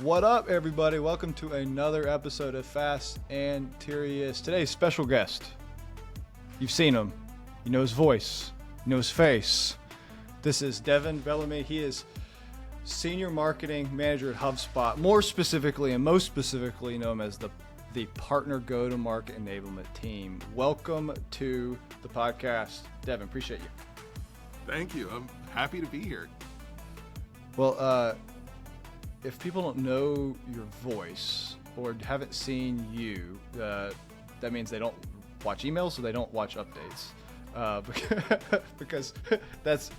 What up, everybody? Welcome to another episode of Fast and Furious. Today's special guest. You've seen him. You know his voice. You know his face. This is Devin Bellamy. He is Senior Marketing Manager at HubSpot. More specifically, and most specifically, you know him as the Partner Go-to-Market Enablement Team. Welcome to the podcast. Devin, appreciate you. Thank you. I'm happy to be here. Well, if people don't know your voice or haven't seen you, that means they don't watch emails or they don't watch updates, because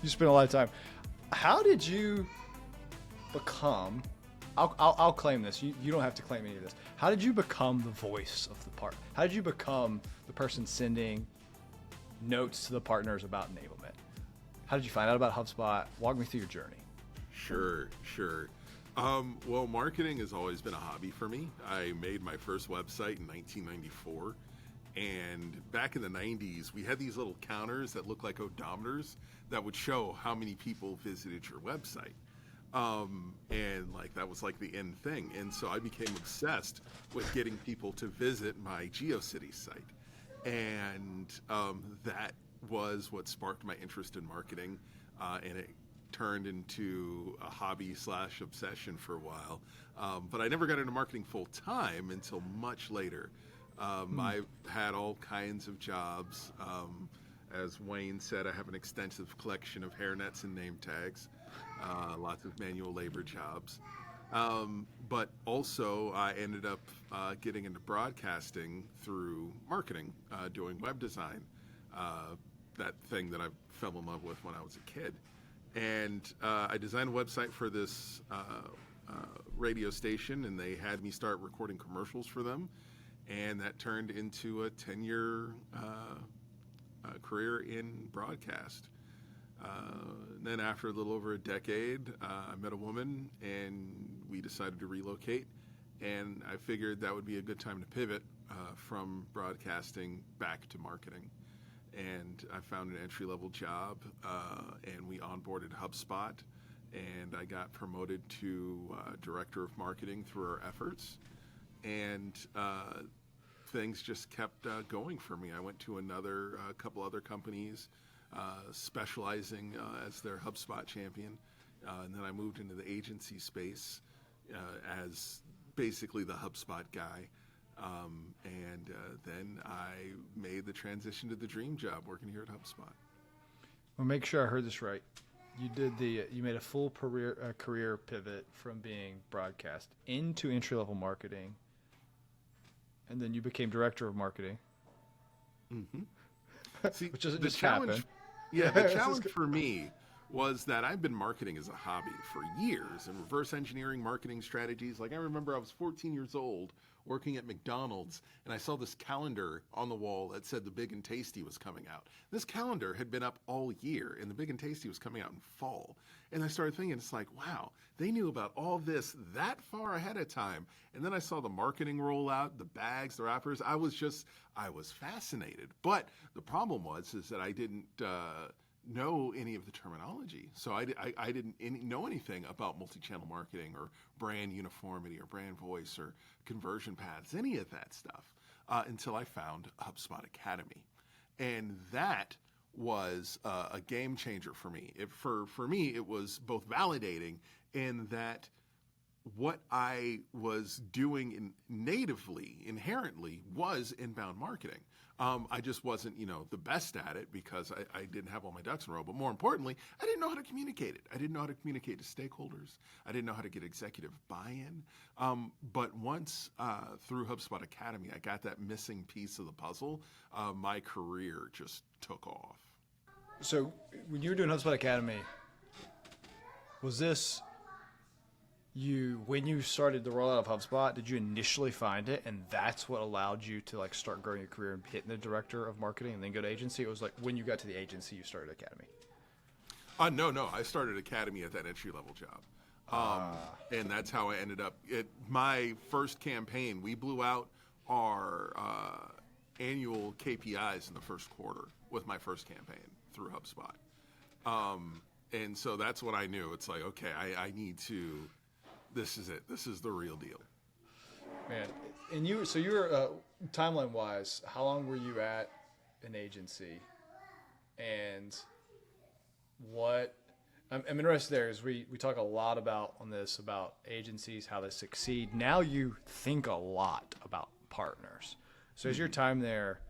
you spend a lot of time. How did you become? I'll claim this. You don't have to claim any of this. How did you become the voice of the part? How did you become the person sending notes to the partners about enablement? How did you find out about HubSpot? Walk me through your journey. Sure. Well, marketing has always been a hobby for me. I made my first website in 1994. And back in the 90s, we had these little counters that looked like odometers that would show how many people visited your website. And that was like the end thing. And so I became obsessed with getting people to visit my GeoCities site. And that was what sparked my interest in marketing. And it turned into a hobby / obsession for a while. But I never got into marketing full time until much later. I've had all kinds of jobs. As Wayne said, I have an extensive collection of hairnets and name tags, lots of manual labor jobs. But also I ended up getting into broadcasting through marketing, doing web design, that thing that I fell in love with when I was a kid. And I designed a website for this radio station, and they had me start recording commercials for them. And that turned into a 10-year career in broadcast. Then after a little over a decade, I met a woman, and we decided to relocate. And I figured that would be a good time to pivot from broadcasting back to marketing. And I found an entry-level job, and we onboarded HubSpot, and I got promoted to Director of Marketing through our efforts. And things just kept going for me. I went to a couple other companies, specializing as their HubSpot champion, and then I moved into the agency space as basically the HubSpot guy. And then I made the transition to the dream job working here at HubSpot. Well, make sure I heard this right. You made a full career pivot from being broadcast into entry-level marketing, and then you became director of marketing. Mm-hmm. See, which doesn't just happen. Yeah, the challenge for me was that I've been marketing as a hobby for years and reverse engineering marketing strategies. Like I remember I was 14 years old working at McDonald's, and I saw this calendar on the wall that said The Big and Tasty was coming out. This calendar had been up all year, and The Big and Tasty was coming out in fall. And I started thinking, it's like, wow, they knew about all this that far ahead of time. And then I saw the marketing roll out, the bags, the wrappers. I was fascinated. But the problem was that I didn't know any of the terminology. So I didn't know anything about multi-channel marketing or brand uniformity or brand voice or conversion paths, any of that stuff, until I found HubSpot Academy. And that was a game changer for me. For me, it was both validating in that what I was doing natively, inherently, was inbound marketing. I just wasn't, the best at it because I didn't have all my ducks in a row. But more importantly, I didn't know how to communicate it. I didn't know how to communicate to stakeholders. I didn't know how to get executive buy-in. But once through HubSpot Academy, I got that missing piece of the puzzle. My career just took off. So when you were doing HubSpot Academy, was this when you started the rollout of HubSpot, did you initially find it and that's what allowed you to start growing your career and hitting the director of marketing and then go to agency? It was when you got to the agency, you started Academy. No. I started Academy at that entry-level job. And that's how I ended up. My first campaign, we blew out our annual KPIs in the first quarter with my first campaign through HubSpot. And so that's what I knew. It's like, okay, I need to this is it. This is the real deal. Man, and you were timeline wise, how long were you at an agency, and what I'm interested there is we talk a lot about agencies, how they succeed. Now you think a lot about partners. So as your time there,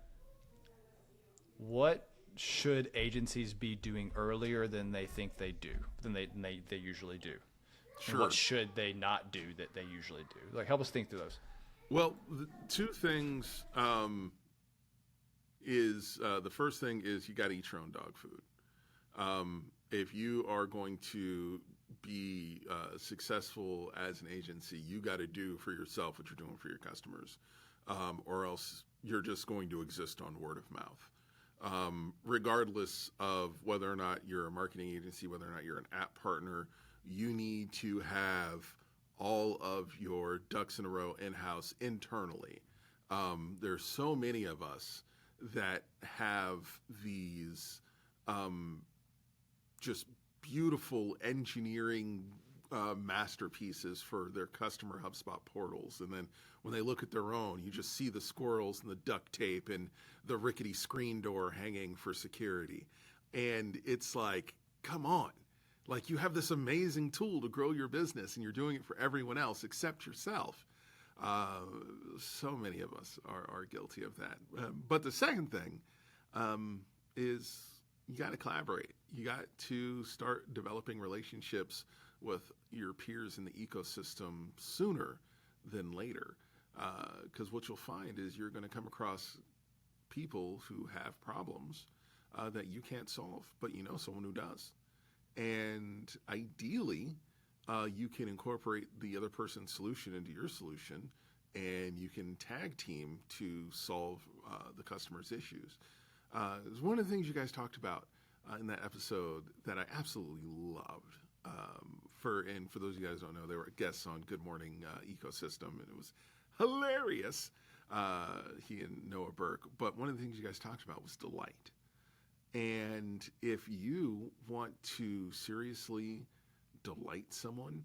what should agencies be doing earlier than they think they do, than they usually do? Sure. And what should they not do that they usually do? Like, help us think through those. Well, the two things is the first thing is you got to eat your own dog food. If you are going to be successful as an agency, you got to do for yourself what you're doing for your customers, or else you're just going to exist on word of mouth. Regardless of whether or not you're a marketing agency, whether or not you're an app partner, you need to have all of your ducks in a row in-house internally. There's so many of us that have these just beautiful engineering masterpieces for their customer HubSpot portals. And then when they look at their own, you just see the squirrels and the duct tape and the rickety screen door hanging for security. And it's like, come on. Like, you have this amazing tool to grow your business and you're doing it for everyone else except yourself. So many of us are guilty of that. But the second thing is you got to collaborate. You got to start developing relationships with your peers in the ecosystem sooner than later. Because what you'll find is you're going to come across people who have problems that you can't solve, but you know someone who does. And ideally, you can incorporate the other person's solution into your solution, and you can tag team to solve the customer's issues. It was one of the things you guys talked about in that episode that I absolutely loved. For those of you guys who don't know, they were guests on Good Morning Ecosystem, and it was hilarious. He and Noah Burke. But one of the things you guys talked about was delight. And if you want to seriously delight someone,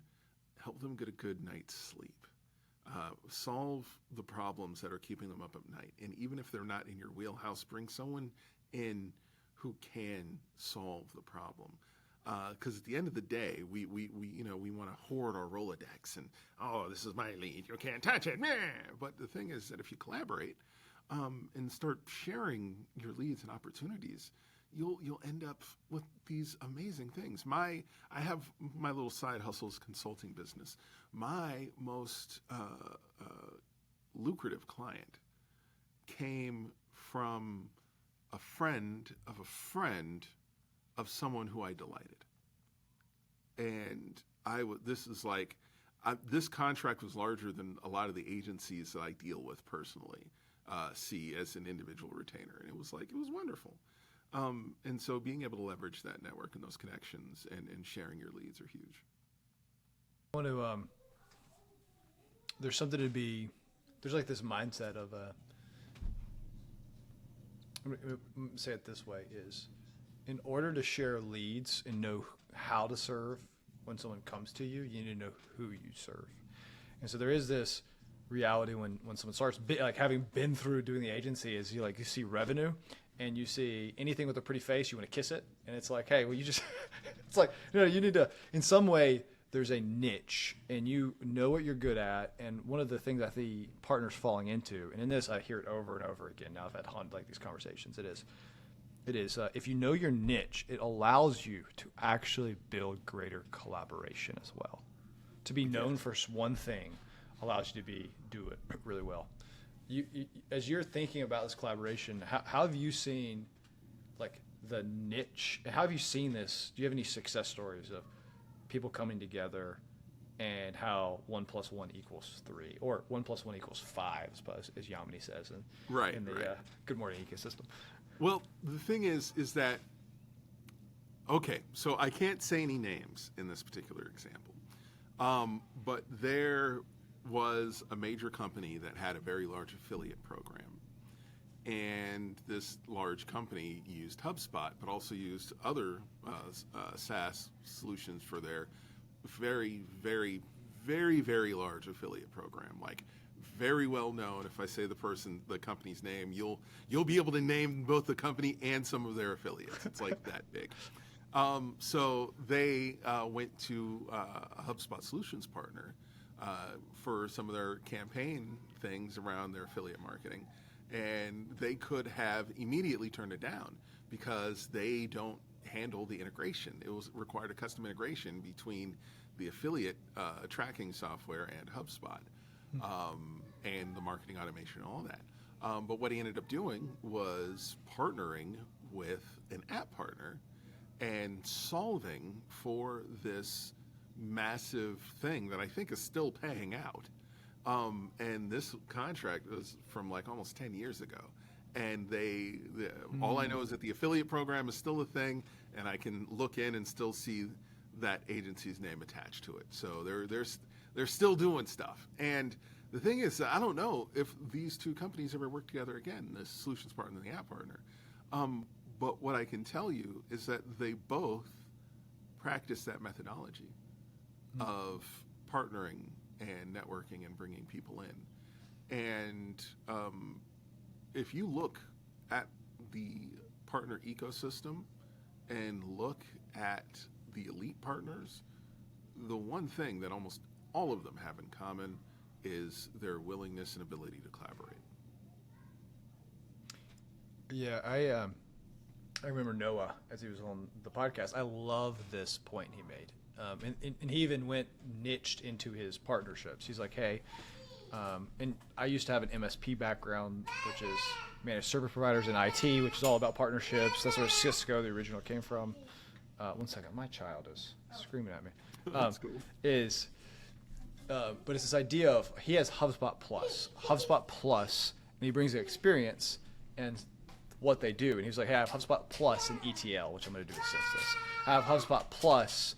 help them get a good night's sleep. Solve the problems that are keeping them up at night. And even if they're not in your wheelhouse, bring someone in who can solve the problem. Because at the end of the day, we want to hoard our Rolodex and, oh, this is my lead, you can't touch it. But the thing is that if you collaborate and start sharing your leads and opportunities, you'll end up with these amazing things. I have my little side hustles consulting business. My most lucrative client came from a friend of a friend of someone who I delighted. And this contract was larger than a lot of the agencies that I deal with personally see as an individual retainer. And it was wonderful. And so being able to leverage that network and those connections and sharing your leads are huge. I want to, there's like this mindset of, I'm going to say it this way, is in order to share leads and know how to serve when someone comes to you, you need to know who you serve. And so there is this reality when someone starts having been through doing the agency is you see revenue and you see anything with a pretty face, you want to kiss it. And it's like, hey, well, you just, it's like, you need to, in some way, there's a niche and you know what you're good at. And one of the things I see partners falling into, and in this, I hear it over and over again. Now I've had these conversations. It is if you know your niche, it allows you to actually build greater collaboration as well. To be known for one thing allows you to do it really well. You as you're thinking about this collaboration, how have you seen the niche? How have you seen this? Do you have any success stories of people coming together and how 1 + 1 = 3 or 1 + 1 = 5, as Yamini says in the Good Morning Ecosystem? Well, the thing is that, okay, so I can't say any names in this particular example, but there was a major company that had a very large affiliate program. And this large company used HubSpot, but also used other SaaS solutions for their very, very, very, very large affiliate program, like very well known. If I say the company's name, you'll be able to name both the company and some of their affiliates. It's like that big. So they went to a HubSpot solutions partner for some of their campaign things around their affiliate marketing, and they could have immediately turned it down because they don't handle the integration. It was required a custom integration between the affiliate tracking software and HubSpot, and the marketing automation and all that. But what he ended up doing was partnering with an app partner and solving for this massive thing that I think is still paying out. And this contract was from like almost 10 years ago. And all I know is that the affiliate program is still a thing, and I can look in and still see that agency's name attached to it. So they're still doing stuff. And the thing is, I don't know if these two companies ever work together again, the solutions partner and the app partner. But what I can tell you is that they both practice that methodology of partnering and networking and bringing people in. And if you look at the partner ecosystem and look at the elite partners, the one thing that almost all of them have in common is their willingness and ability to collaborate. Yeah, I remember Noah as he was on the podcast. I love this point he made, and he even went niched into his partnerships. He's like, hey, and I used to have an MSP background, which is managed service providers in IT, which is all about partnerships. That's where Cisco, the original, came from. One second, my child is screaming at me. That's cool. But it's this idea of he has HubSpot Plus, and he brings the experience and what they do. And he was like, hey, I have HubSpot Plus and ETL, which I'm going to do assist this. I have HubSpot Plus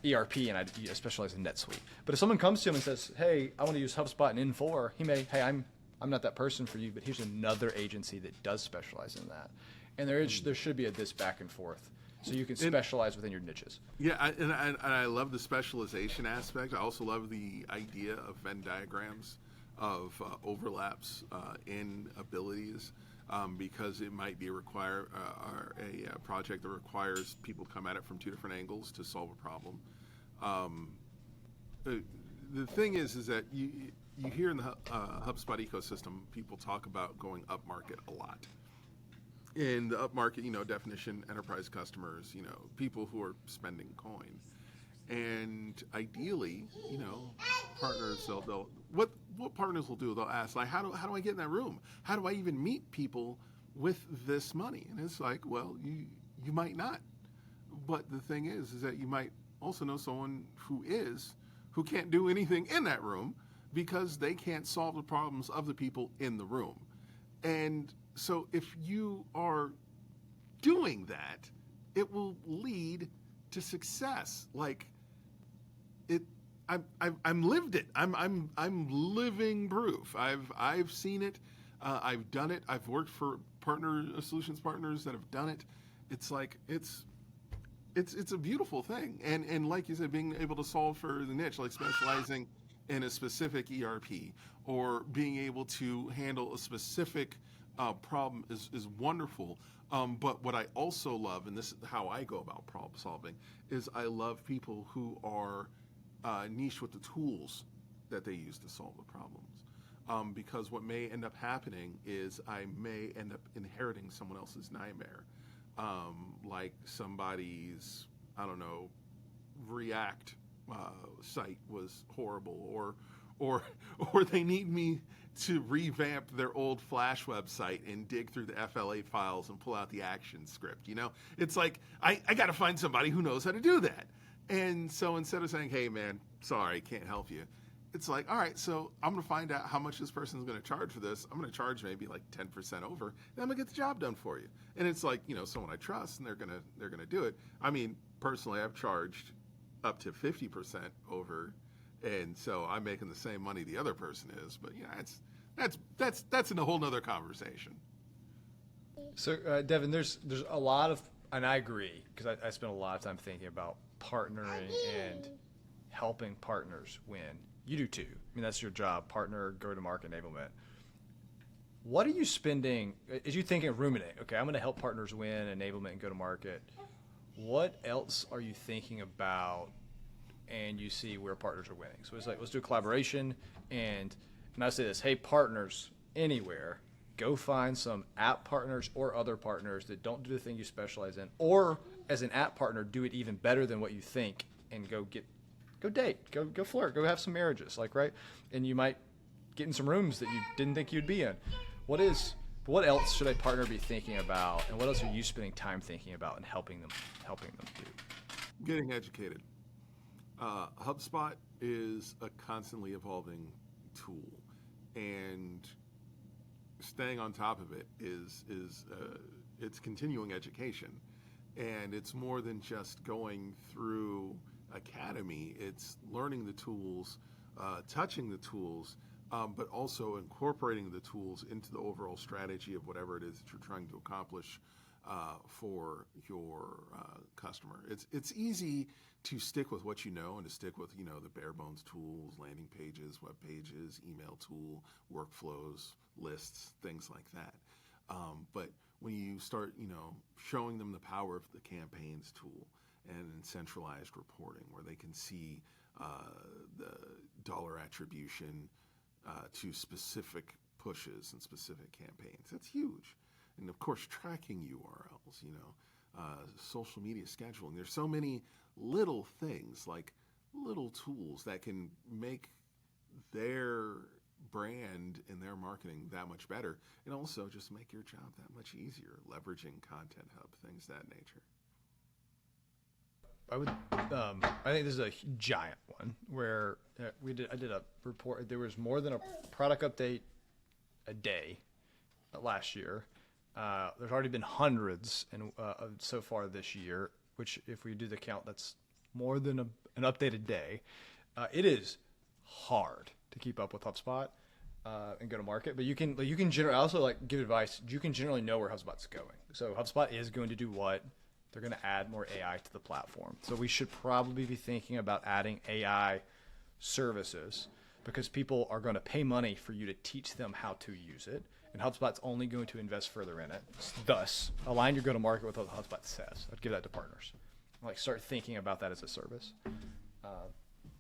ERP, and I specialize in NetSuite. But if someone comes to him and says, hey, I want to use HubSpot and Infor, he may, hey, I'm not that person for you, but here's another agency that does specialize in that. And there should be this back and forth, so you can specialize within your niches. Yeah, and I love the specialization aspect. I also love the idea of Venn diagrams of overlaps in abilities, because it might be a project that requires people to come at it from two different angles to solve a problem. The thing is that you hear in the HubSpot ecosystem, people talk about going upmarket a lot. In the upmarket, definition, enterprise customers, people who are spending coin. And ideally, partners, what partners will do, they'll ask, like, how do I get in that room? How do I even meet people with this money? And it's like, well, you might not. But the thing is that you might also know someone who can't do anything in that room because they can't solve the problems of the people in the room. And so if you are doing that, it will lead to success. Like I'm lived it. I'm living proof. I've seen it. I've done it. I've worked for solutions partners that have done it. It's like it's a beautiful thing. And like you said, being able to solve for the niche, like specializing in a specific ERP or being able to handle a specific problem is wonderful. But what I also love, and this is how I go about problem solving, is I love people who are niche with the tools that they use to solve the problems. Because what may end up happening is I may end up inheriting someone else's nightmare. Like somebody's, I don't know, React site was horrible, or they need me to revamp their old Flash website and dig through the FLA files and pull out the action script. It's like I got to find somebody who knows how to do that. And so instead of saying, hey man, sorry, can't help you, it's like, all right, so I'm going to find out how much this person's going to charge for this. I'm going to charge maybe like 10% over, then I'm going to get the job done for you. And it's like, someone I trust, and they're going to do it. I mean, personally, I've charged up to 50% over, and so I'm making the same money the other person is. But that's in a whole nother conversation. So Devin, there's a lot of, and I agree, because I spent a lot of time thinking about partnering and helping partners win. You do too. I mean, that's your job, partner, go-to-market enablement. What are you spending, as you think and ruminate, okay, I'm going to help partners win, enablement, and go-to-market. What else are you thinking about and you see where partners are winning? So it's like, let's do a collaboration. And I say this, hey, partners anywhere, go find some app partners or other partners that don't do the thing you specialize in. Or as an app partner, do it even better than what you think and go date, go flirt, go have some marriages, like, right? And you might get in some rooms that you didn't think you'd be in. What else should a partner be thinking about, and what else are you spending time thinking about and helping them do? Getting educated. HubSpot is a constantly evolving tool, and staying on top of it is it's continuing education, and it's more than just going through Academy. It's learning the tools, touching the tools, but also incorporating the tools into the overall strategy of whatever it is that you're trying to accomplish for your customer. It's easy to stick with what you know and to stick with the bare bones tools, landing pages, web pages, email tool, workflows, lists, things like that. But when you start showing them the power of the campaigns tool and centralized reporting, where they can see the dollar attribution to specific pushes and specific campaigns. That's huge. And of course, tracking URLs, social media scheduling. There's so many little things, like little tools that can make their brand and their marketing that much better, and also just make your job that much easier, leveraging Content Hub, things of that nature. I think this is a giant one where I did a report. There was more than a product update a day last year. There's already been hundreds so far this year, which if we do the count, that's more than an update a day. It is hard to keep up with HubSpot and go to market, but you can generally also give advice. You can generally know where HubSpot's going. So HubSpot is going to do what? They're going to add more AI to the platform. So we should probably be thinking about adding AI services, because people are going to pay money for you to teach them how to use it. And HubSpot's only going to invest further in it. Thus, align your go-to-market with what HubSpot says. I'd give that to partners. Start thinking about that as a service.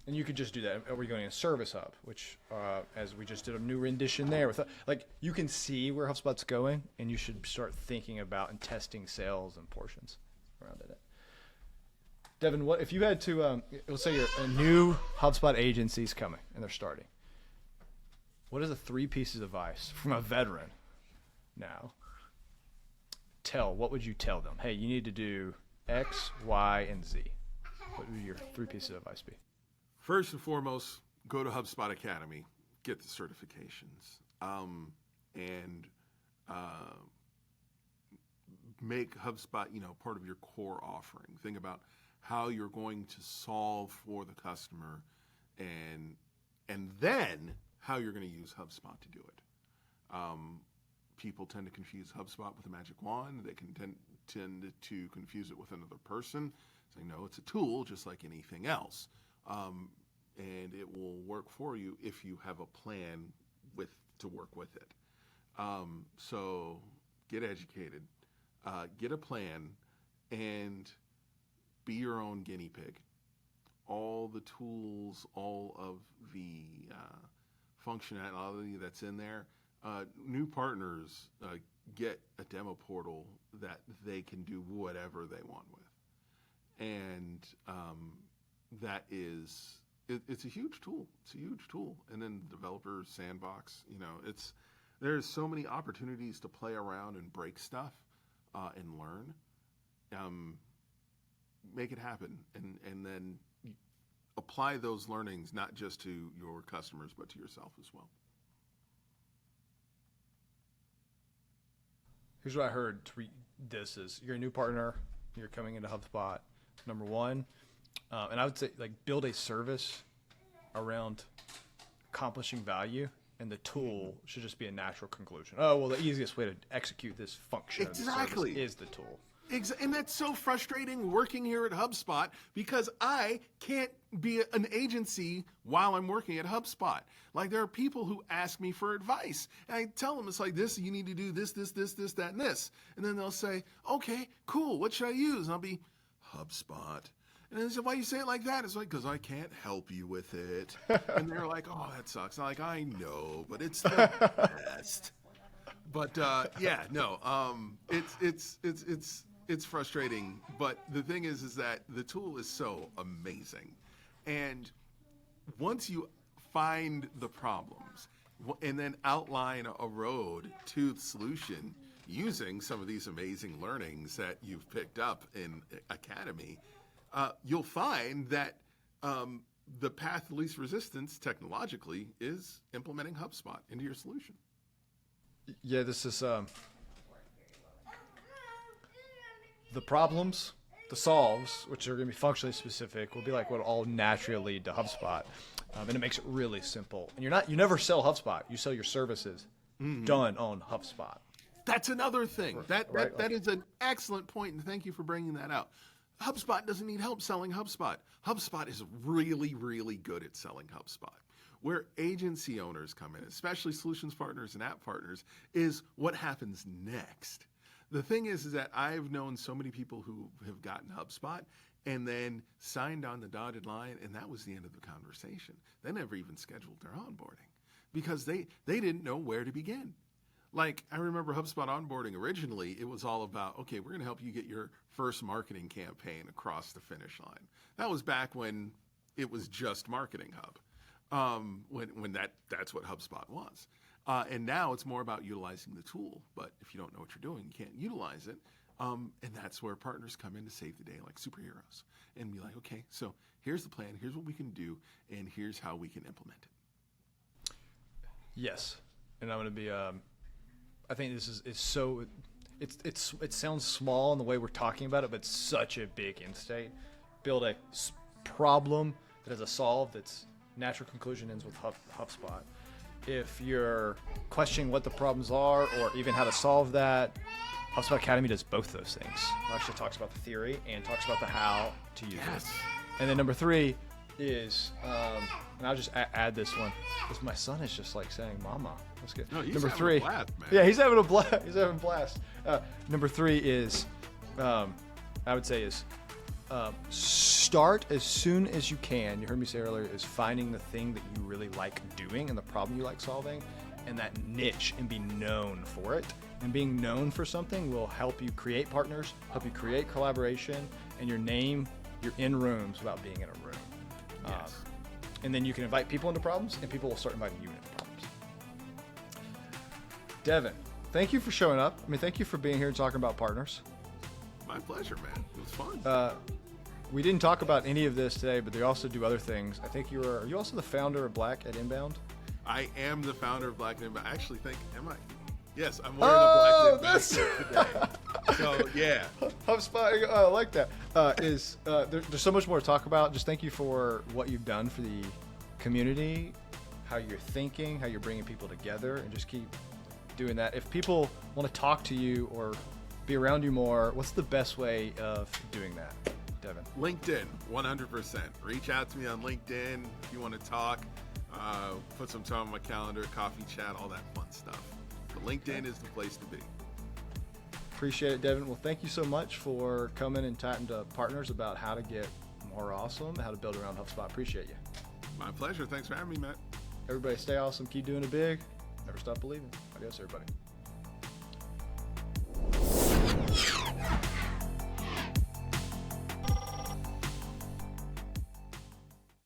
And you could just do that. Are we going to Service Hub, which, as we just did a new rendition there, with you can see where HubSpot's going, and you should start thinking about and testing sales and portions around it. Devin, what if you had to? Let's say you're a new HubSpot agency's coming and they're starting. What are the 3 pieces of advice from a veteran now? What would you tell them? Hey, you need to do X, Y, and Z. What would your 3 pieces of advice be? First and foremost, go to HubSpot Academy, get the certifications, and make HubSpot, part of your core offering. Think about how you're going to solve for the customer, and then how you're going to use HubSpot to do it. People tend to confuse HubSpot with a magic wand. They can tend to confuse it with another person, saying, no, it's a tool just like anything else. And it will work for you if you have a plan to work with it. So get educated, get a plan, and be your own guinea pig. All the tools, all of the functionality that's in there, new partners get a demo portal that they can do whatever they want with. And that is, it's a huge tool. It's a huge tool. And then developer sandbox, there's so many opportunities to play around and break stuff and learn. Make it happen, and then apply those learnings not just to your customers but to yourself as well. Here's what I heard. This is, you're a new partner, you're coming into HubSpot. Number 1, and I would say build a service around accomplishing value, and the tool should just be a natural conclusion. Oh, well, the easiest way to execute this function of the service is the tool. And that's so frustrating working here at HubSpot because I can't be an agency while I'm working at HubSpot. Like there are people who ask me for advice and I tell them it's like this, you need to do this, that, and this. And then they'll say, okay, cool. What should I use? And I'll be HubSpot. And they say, why you say it like that? It's like, because I can't help you with it. And they're like, oh, that sucks. I'm like, I know, but it's the best. But it's frustrating. But the thing is that the tool is so amazing. And once you find the problems and then outline a road to the solution using some of these amazing learnings that you've picked up in Academy, you'll find that the path of least resistance technologically is implementing HubSpot into your solution. Yeah, this is the problems, the solves, which are going to be functionally specific, will be like what all naturally lead to HubSpot, and it makes it really simple. And you never sell HubSpot; you sell your services done on HubSpot. That's another thing. That is an excellent point, and thank you for bringing that out. HubSpot doesn't need help selling HubSpot. HubSpot is really, really good at selling HubSpot. Where agency owners come in, especially solutions partners and app partners, is what happens next. The thing is that I've known so many people who have gotten HubSpot and then signed on the dotted line, and that was the end of the conversation. They never even scheduled their onboarding because they didn't know where to begin. Like, I remember HubSpot onboarding originally, it was all about, okay, we're going to help you get your first marketing campaign across the finish line. That was back when it was just Marketing Hub, when that's what HubSpot was. And now it's more about utilizing the tool. But if you don't know what you're doing, you can't utilize it. And that's where partners come in to save the day like superheroes and be like, okay, so here's the plan, here's what we can do, and here's how we can implement it. Yes. And I'm going to be... I think this is so, it sounds small in the way we're talking about it, but it's such a big end state. Build a problem that has a solve that's natural conclusion ends with HubSpot. If you're questioning what the problems are or even how to solve that, HubSpot Academy does both those things. It actually talks about the theory and talks about the how to use it. And then number 3 is, and I'll just add this one, because my son is just like saying, "Mama." That's good. No, he's number having 3, a blast, man. Yeah, he's having a blast. He's having a blast. Number 3 is, I would say, is start as soon as you can. You heard me say earlier, is finding the thing that you really like doing and the problem you like solving, and that niche, and be known for it. And being known for something will help you create partners, help you create collaboration, and your name, you're in rooms without being in a room. Yes. And then you can invite people into problems, and people will start inviting you into problems. Devin, thank you for showing up. I mean, thank you for being here and talking about partners. My pleasure, man. It was fun. We didn't talk about any of this today, but they also do other things. I think are you also the founder of Black at Inbound? I am the founder of Black at Inbound. I actually think, am I? Yes, I'm wearing a Black at Inbound today. So, yeah. HubSpot, I like that. There's so much more to talk about. Just thank you for what you've done for the community, how you're thinking, how you're bringing people together, and just keep doing that. If people want to talk to you or be around you more, what's the best way of doing that, Devin? LinkedIn, 100%. Reach out to me on LinkedIn if you want to talk. Put some time on my calendar, coffee chat, all that fun stuff. But LinkedIn is the place to be. Appreciate it, Devin. Well, thank you so much for coming and talking to partners about how to get more awesome, how to build around HubSpot. Appreciate you. My pleasure. Thanks for having me, Matt. Everybody stay awesome. Keep doing it big. Never stop believing. Adios, everybody.